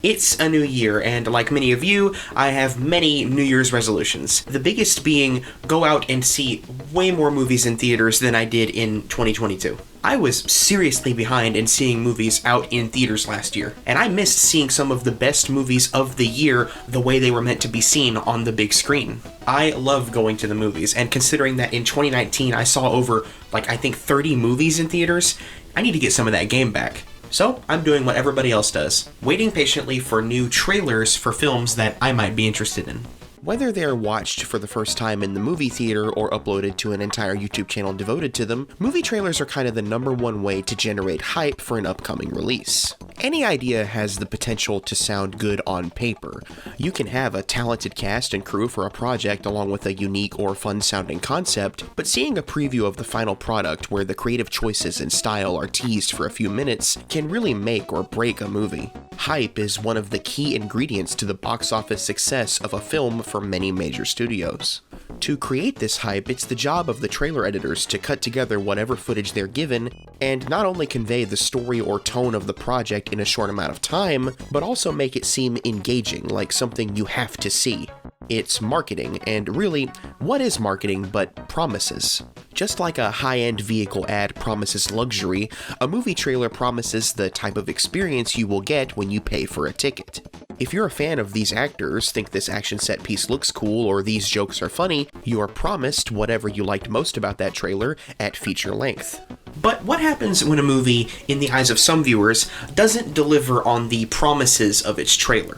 It's a new year, and like many of you, I have many New Year's resolutions. The biggest being go out and see way more movies in theaters than I did in 2022. I was seriously behind in seeing movies out in theaters last year, and I missed seeing some of the best movies of the year the way they were meant to be seen on the big screen. I love going to the movies, and considering that in 2019 I saw over, I think 30 movies in theaters, I need to get some of that game back. So, I'm doing what everybody else does, waiting patiently for new trailers for films that I might be interested in. Whether they're watched for the first time in the movie theater or uploaded to an entire YouTube channel devoted to them, movie trailers are kind of the #1 way to generate hype for an upcoming release. Any idea has the potential to sound good on paper. You can have a talented cast and crew for a project along with a unique or fun-sounding concept, but seeing a preview of the final product where the creative choices and style are teased for a few minutes can really make or break a movie. Hype is one of the key ingredients to the box office success of a film for many major studios. To create this hype, it's the job of the trailer editors to cut together whatever footage they're given and not only convey the story or tone of the project in a short amount of time, but also make it seem engaging, like something you have to see. It's marketing, and really, what is marketing but promises? Just like a high-end vehicle ad promises luxury, a movie trailer promises the type of experience you will get when you pay for a ticket. If you're a fan of these actors, think this action set piece looks cool, or these jokes are funny, you are promised whatever you liked most about that trailer at feature length. But what happens when a movie, in the eyes of some viewers, doesn't deliver on the promises of its trailer?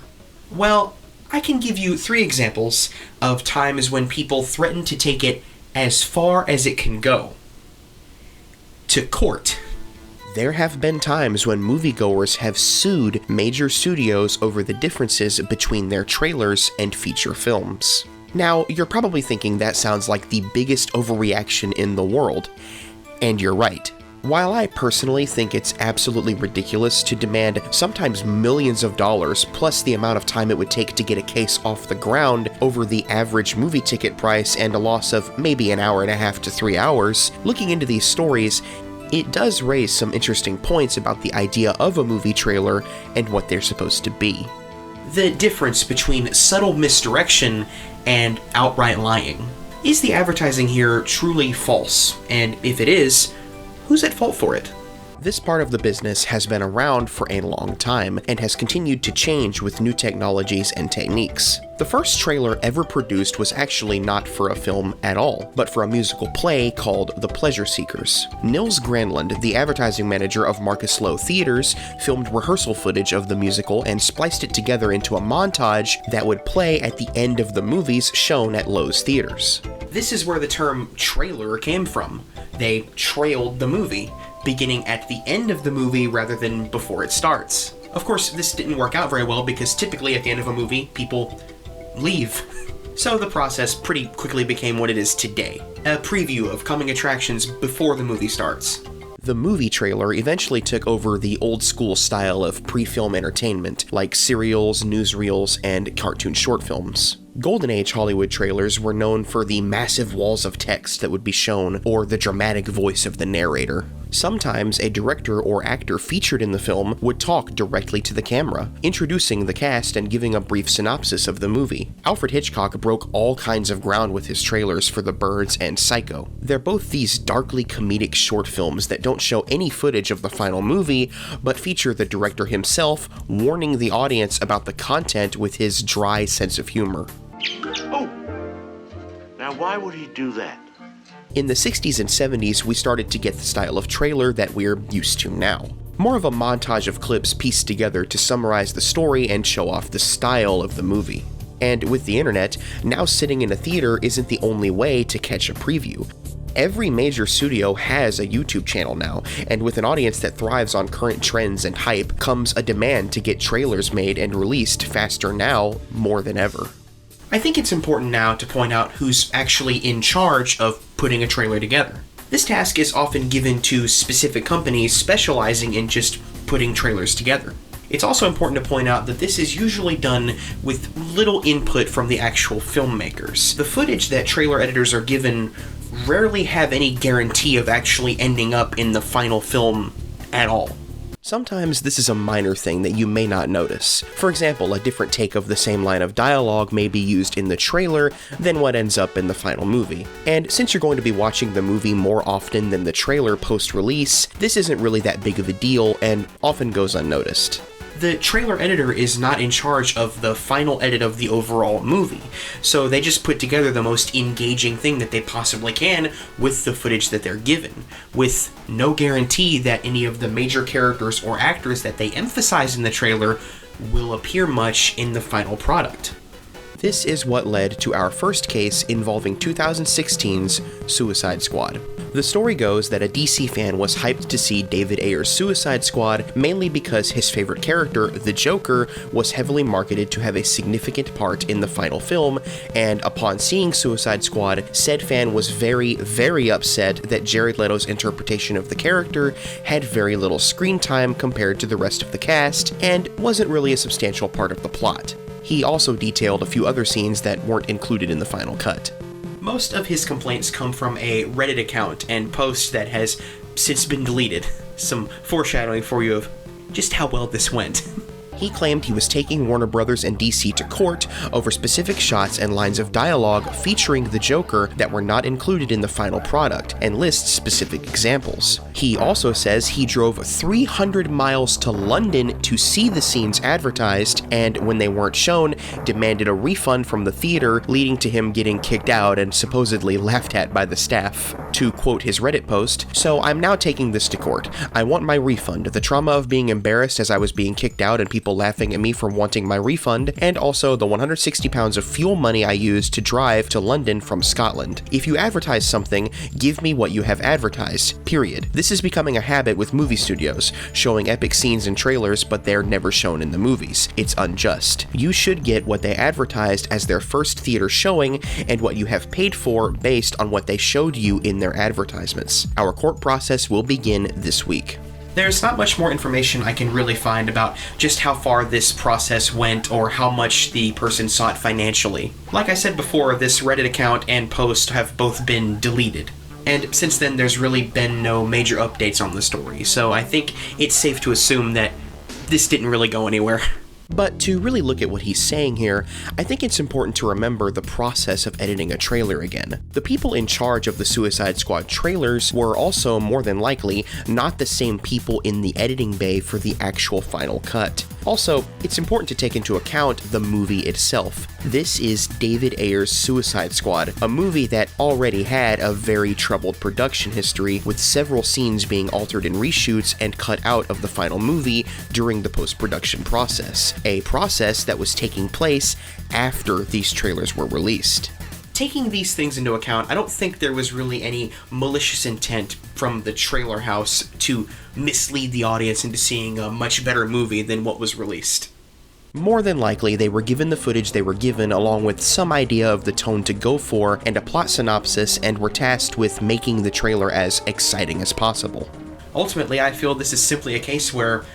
Well, I can give you 3 examples of times when people threaten to take it as far as it can go. To court. There have been times when moviegoers have sued major studios over the differences between their trailers and feature films. Now, you're probably thinking that sounds like the biggest overreaction in the world, and you're right. While I personally think it's absolutely ridiculous to demand sometimes millions of dollars plus the amount of time it would take to get a case off the ground over the average movie ticket price and a loss of maybe an hour and a half to 3 hours, looking into these stories, it does raise some interesting points about the idea of a movie trailer and what they're supposed to be. The difference between subtle misdirection and outright lying. Is the advertising here truly false? And if it is, who's at fault for it? This part of the business has been around for a long time and has continued to change with new technologies and techniques. The first trailer ever produced was actually not for a film at all, but for a musical play called The Pleasure Seekers. Nils Granlund, the advertising manager of Marcus Loew Theaters, filmed rehearsal footage of the musical and spliced it together into a montage that would play at the end of the movies shown at Loew's theaters. This is where the term trailer came from. They trailed the movie, beginning at the end of the movie rather than before it starts. Of course, this didn't work out very well because typically at the end of a movie, people leave. So the process pretty quickly became what it is today, a preview of coming attractions before the movie starts. The movie trailer eventually took over the old-school style of pre-film entertainment, like serials, newsreels, and cartoon short films. Golden Age Hollywood trailers were known for the massive walls of text that would be shown, or the dramatic voice of the narrator. Sometimes a director or actor featured in the film would talk directly to the camera, introducing the cast and giving a brief synopsis of the movie. Alfred Hitchcock broke all kinds of ground with his trailers for The Birds and Psycho. They're both these darkly comedic short films that don't show any footage of the final movie, but feature the director himself warning the audience about the content with his dry sense of humor. Oh! Now why would he do that? In the 60s and 70s, we started to get the style of trailer that we're used to now. More of a montage of clips pieced together to summarize the story and show off the style of the movie. And with the internet, now sitting in a theater isn't the only way to catch a preview. Every major studio has a YouTube channel now, and with an audience that thrives on current trends and hype comes a demand to get trailers made and released faster now more than ever. I think it's important now to point out who's actually in charge of putting a trailer together. This task is often given to specific companies specializing in just putting trailers together. It's also important to point out that this is usually done with little input from the actual filmmakers. The footage that trailer editors are given rarely have any guarantee of actually ending up in the final film at all. Sometimes this is a minor thing that you may not notice. For example, a different take of the same line of dialogue may be used in the trailer than what ends up in the final movie. And since you're going to be watching the movie more often than the trailer post-release, this isn't really that big of a deal and often goes unnoticed. The trailer editor is not in charge of the final edit of the overall movie, so they just put together the most engaging thing that they possibly can with the footage that they're given, with no guarantee that any of the major characters or actors that they emphasize in the trailer will appear much in the final product. This is what led to our first case involving 2016's Suicide Squad. The story goes that a DC fan was hyped to see David Ayer's Suicide Squad mainly because his favorite character, the Joker, was heavily marketed to have a significant part in the final film, and upon seeing Suicide Squad, said fan was very, very upset that Jared Leto's interpretation of the character had very little screen time compared to the rest of the cast, and wasn't really a substantial part of the plot. He also detailed a few other scenes that weren't included in the final cut. Most of his complaints come from a Reddit account and post that has since been deleted. Some foreshadowing for you of just how well this went. He claimed he was taking Warner Brothers and DC to court over specific shots and lines of dialogue featuring the Joker that were not included in the final product, and lists specific examples. He also says he drove 300 miles to London to see the scenes advertised, and when they weren't shown, demanded a refund from the theater, leading to him getting kicked out and supposedly laughed at by the staff. To quote his Reddit post, "So I'm now taking this to court. I want my refund. The trauma of being embarrassed as I was being kicked out and people laughing at me for wanting my refund, and also the 160 pounds of fuel money I used to drive to London from Scotland. If you advertise something, give me what you have advertised, period. This is becoming a habit with movie studios, showing epic scenes in trailers but they're never shown in the movies. It's unjust. You should get what they advertised as their first theater showing and what you have paid for based on what they showed you in their advertisements. Our court process will begin this week." There's not much more information I can really find about just how far this process went or how much the person sought financially. Like I said before, this Reddit account and post have both been deleted. And since then, there's really been no major updates on the story, so I think it's safe to assume that this didn't really go anywhere. But to really look at what he's saying here, I think it's important to remember the process of editing a trailer again. The people in charge of the Suicide Squad trailers were also, more than likely, not the same people in the editing bay for the actual final cut. Also, it's important to take into account the movie itself. This is David Ayer's Suicide Squad, a movie that already had a very troubled production history, with several scenes being altered in reshoots and cut out of the final movie during the post-production process. A process that was taking place after these trailers were released. Taking these things into account, I don't think there was really any malicious intent from the trailer house to mislead the audience into seeing a much better movie than what was released. More than likely, they were given the footage they were given along with some idea of the tone to go for and a plot synopsis, and were tasked with making the trailer as exciting as possible. Ultimately, I feel this is simply a case where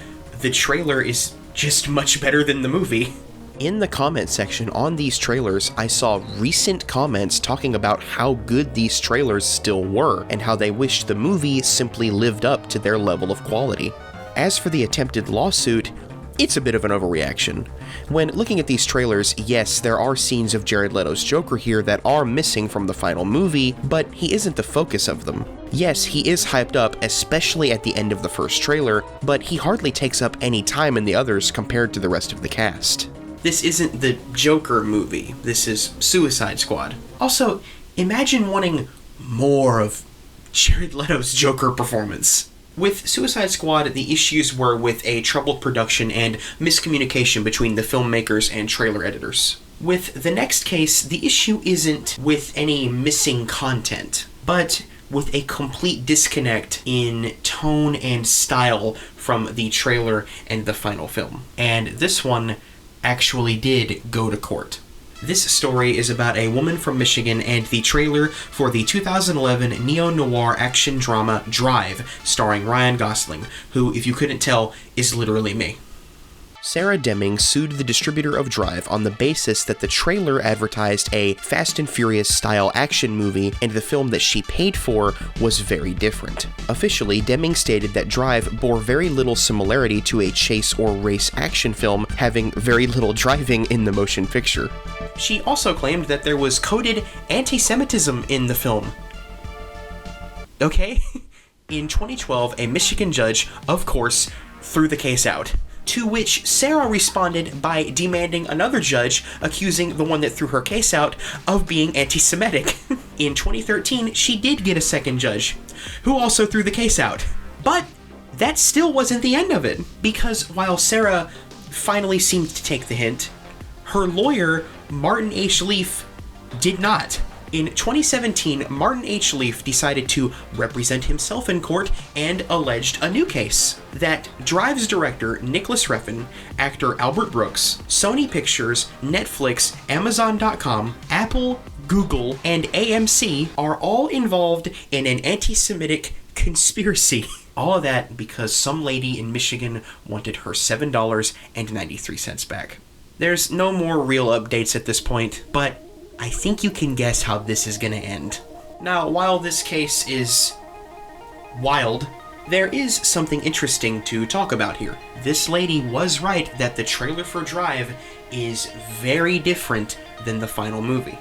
the trailer is just much better than the movie. In the comment section on these trailers, I saw recent comments talking about how good these trailers still were, and how they wished the movie simply lived up to their level of quality. As for the attempted lawsuit, it's a bit of an overreaction. When looking at these trailers, yes, there are scenes of Jared Leto's Joker here that are missing from the final movie, but he isn't the focus of them. Yes, he is hyped up, especially at the end of the first trailer, but he hardly takes up any time in the others compared to the rest of the cast. This isn't the Joker movie, this is Suicide Squad. Also, imagine wanting more of Jared Leto's Joker performance. With Suicide Squad, the issues were with a troubled production and miscommunication between the filmmakers and trailer editors. With the next case, the issue isn't with any missing content, but with a complete disconnect in tone and style from the trailer and the final film. And this one actually did go to court. This story is about a woman from Michigan and the trailer for the 2011 neo-noir action drama Drive, starring Ryan Gosling, who, if you couldn't tell, is literally me. Sarah Deming sued the distributor of Drive on the basis that the trailer advertised a Fast and Furious-style action movie, and the film that she paid for was very different. Officially, Deming stated that Drive bore very little similarity to a chase or race action film, having very little driving in the motion picture. She also claimed that there was coded anti-Semitism in the film. Okay? In 2012, a Michigan judge, of course, threw the case out. To which Sarah responded by demanding another judge, accusing the one that threw her case out of being anti-Semitic. In 2013, she did get a second judge, who also threw the case out. But that still wasn't the end of it, because while Sarah finally seemed to take the hint, her lawyer, Martin H. Leaf, did not. In 2017, Martin H. Leaf decided to represent himself in court and alleged a new case. That Drive's director, Nicholas Refn, actor Albert Brooks, Sony Pictures, Netflix, Amazon.com, Apple, Google, and AMC are all involved in an anti-Semitic conspiracy. All of that because some lady in Michigan wanted her $7.93 back. There's no more real updates at this point, but I think you can guess how this is gonna end. Now, while this case is wild, there is something interesting to talk about here. This lady was right that the trailer for Drive is very different than the final movie.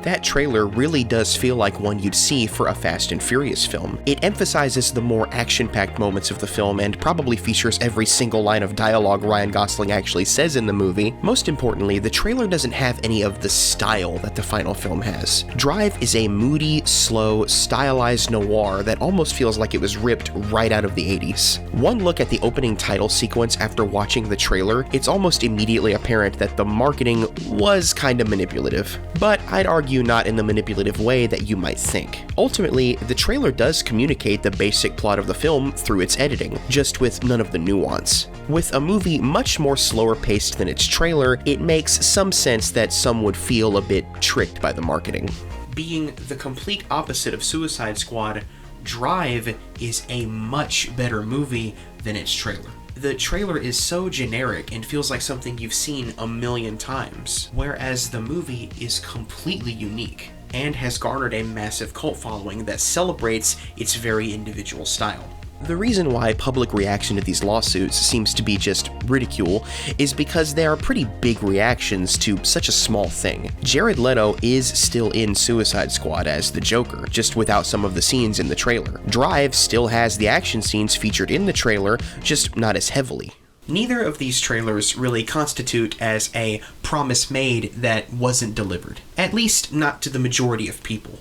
That trailer really does feel like one you'd see for a Fast and Furious film. It emphasizes the more action-packed moments of the film and probably features every single line of dialogue Ryan Gosling actually says in the movie. Most importantly, the trailer doesn't have any of the style that the final film has. Drive is a moody, slow, stylized noir that almost feels like it was ripped right out of the 80s. One look at the opening title sequence after watching the trailer, it's almost immediately apparent that the marketing was kinda manipulative. But I'd argue not in the manipulative way that you might think. Ultimately, the trailer does communicate the basic plot of the film through its editing, just with none of the nuance. With a movie much more slower paced than its trailer, it makes some sense that some would feel a bit tricked by the marketing. Being the complete opposite of Suicide Squad, Drive is a much better movie than its trailer. The trailer is so generic and feels like something you've seen a million times, whereas the movie is completely unique and has garnered a massive cult following that celebrates its very individual style. The reason why public reaction to these lawsuits seems to be just ridicule is because they are pretty big reactions to such a small thing. Jared Leto is still in Suicide Squad as the Joker, just without some of the scenes in the trailer. Drive still has the action scenes featured in the trailer, just not as heavily. Neither of these trailers really constitute as a promise made that wasn't delivered, at least not to the majority of people.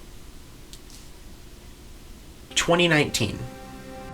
2019.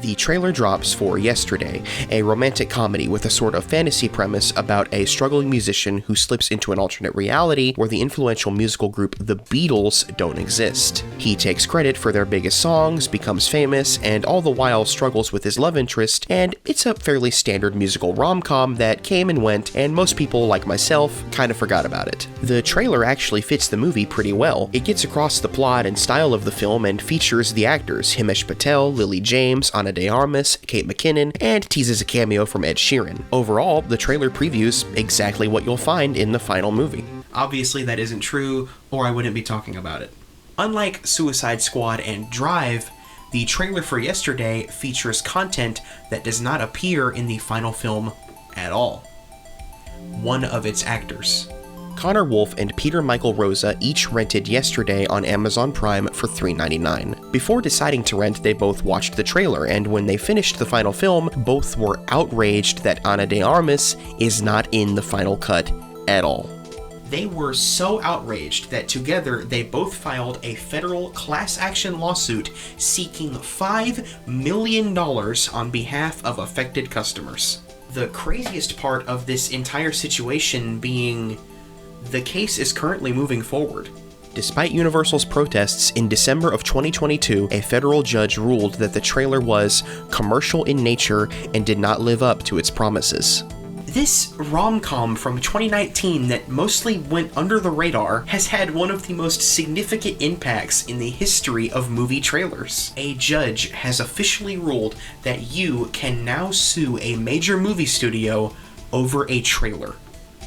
The trailer drops for Yesterday, a romantic comedy with a sort of fantasy premise about a struggling musician who slips into an alternate reality where the influential musical group The Beatles don't exist. He takes credit for their biggest songs, becomes famous, and all the while struggles with his love interest, and it's a fairly standard musical rom-com that came and went, and most people, like myself, kind of forgot about it. The trailer actually fits the movie pretty well. It gets across the plot and style of the film and features the actors Himesh Patel, Lily James, Ana de Armas, Kate McKinnon, and teases a cameo from Ed Sheeran. Overall, the trailer previews exactly what you'll find in the final movie. Obviously that isn't true, or I wouldn't be talking about it. Unlike Suicide Squad and Drive, the trailer for Yesterday features content that does not appear in the final film at all. One of its actors. Connor Wolf and Peter Michael Rosa each rented Yesterday on Amazon Prime for $3.99. Before deciding to rent, they both watched the trailer, and when they finished the final film, both were outraged that Ana de Armas is not in the final cut at all. They were so outraged that together they both filed a federal class action lawsuit seeking $5 million on behalf of affected customers. The craziest part of this entire situation being the case is currently moving forward. Despite Universal's protests, in December of 2022, a federal judge ruled that the trailer was commercial in nature and did not live up to its promises. This rom-com from 2019 that mostly went under the radar has had one of the most significant impacts in the history of movie trailers. A judge has officially ruled that you can now sue a major movie studio over a trailer.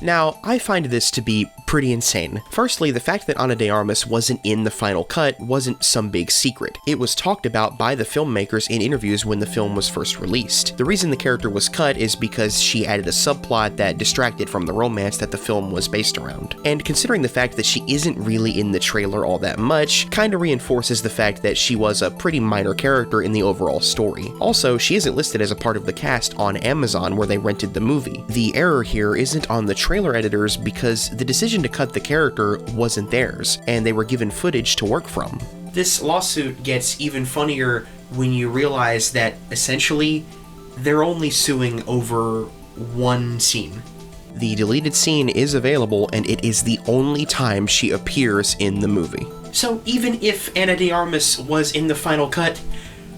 Now, I find this to be pretty insane. Firstly, the fact that Ana de Armas wasn't in the final cut wasn't some big secret. It was talked about by the filmmakers in interviews when the film was first released. The reason the character was cut is because she added a subplot that distracted from the romance that the film was based around. And considering the fact that she isn't really in the trailer all that much, kinda reinforces the fact that she was a pretty minor character in the overall story. Also, she isn't listed as a part of the cast on Amazon where they rented the movie. The error here isn't on the trailer editors because the decision to cut the character wasn't theirs, and they were given footage to work from. This lawsuit gets even funnier when you realize that essentially they're only suing over one scene. The deleted scene is available, and it is the only time she appears in the movie. So even if Ana de Armas was in the final cut,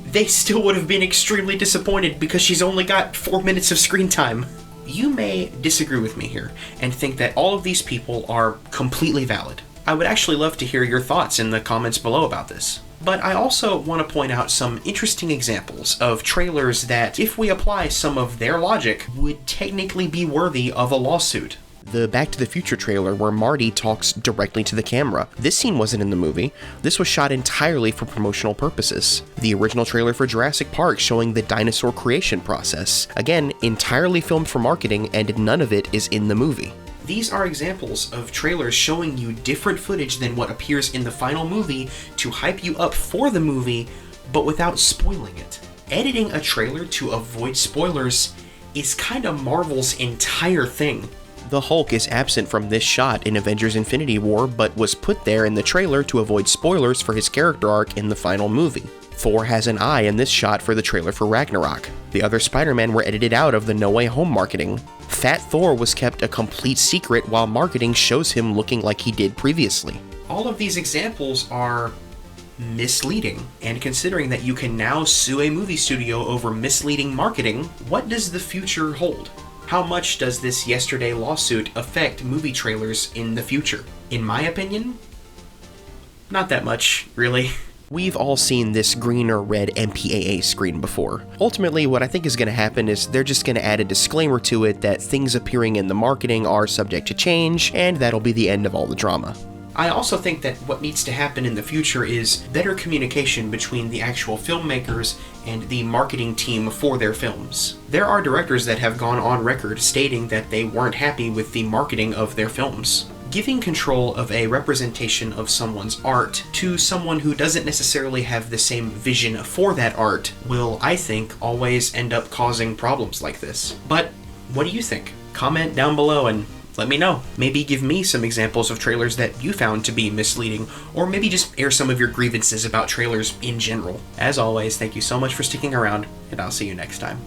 they still would have been extremely disappointed because she's only got 4 minutes of screen time. You may disagree with me here and think that all of these people are completely valid. I would actually love to hear your thoughts in the comments below about this. But I also want to point out some interesting examples of trailers that, if we apply some of their logic, would technically be worthy of a lawsuit. The Back to the Future trailer where Marty talks directly to the camera. This scene wasn't in the movie. This was shot entirely for promotional purposes. The original trailer for Jurassic Park showing the dinosaur creation process. Again, entirely filmed for marketing, and none of it is in the movie. These are examples of trailers showing you different footage than what appears in the final movie to hype you up for the movie, but without spoiling it. Editing a trailer to avoid spoilers is kinda Marvel's entire thing. The Hulk is absent from this shot in Avengers Infinity War, but was put there in the trailer to avoid spoilers for his character arc in the final movie. Thor has an eye in this shot for the trailer for Ragnarok. The other Spider-Man were edited out of the No Way Home marketing. Fat Thor was kept a complete secret while marketing shows him looking like he did previously. All of these examples are misleading, and considering that you can now sue a movie studio over misleading marketing, what does the future hold? How much does this yesterday lawsuit affect movie trailers in the future? In my opinion, not that much, really. We've all seen this green or red MPAA screen before. Ultimately, what I think is going to happen is they're just going to add a disclaimer to it that things appearing in the marketing are subject to change, and that'll be the end of all the drama. I also think that what needs to happen in the future is better communication between the actual filmmakers and the marketing team for their films. There are directors that have gone on record stating that they weren't happy with the marketing of their films. Giving control of a representation of someone's art to someone who doesn't necessarily have the same vision for that art will, I think, always end up causing problems like this. But what do you think? Comment down below and let me know. Maybe give me some examples of trailers that you found to be misleading, or maybe just air some of your grievances about trailers in general. As always, thank you so much for sticking around, and I'll see you next time.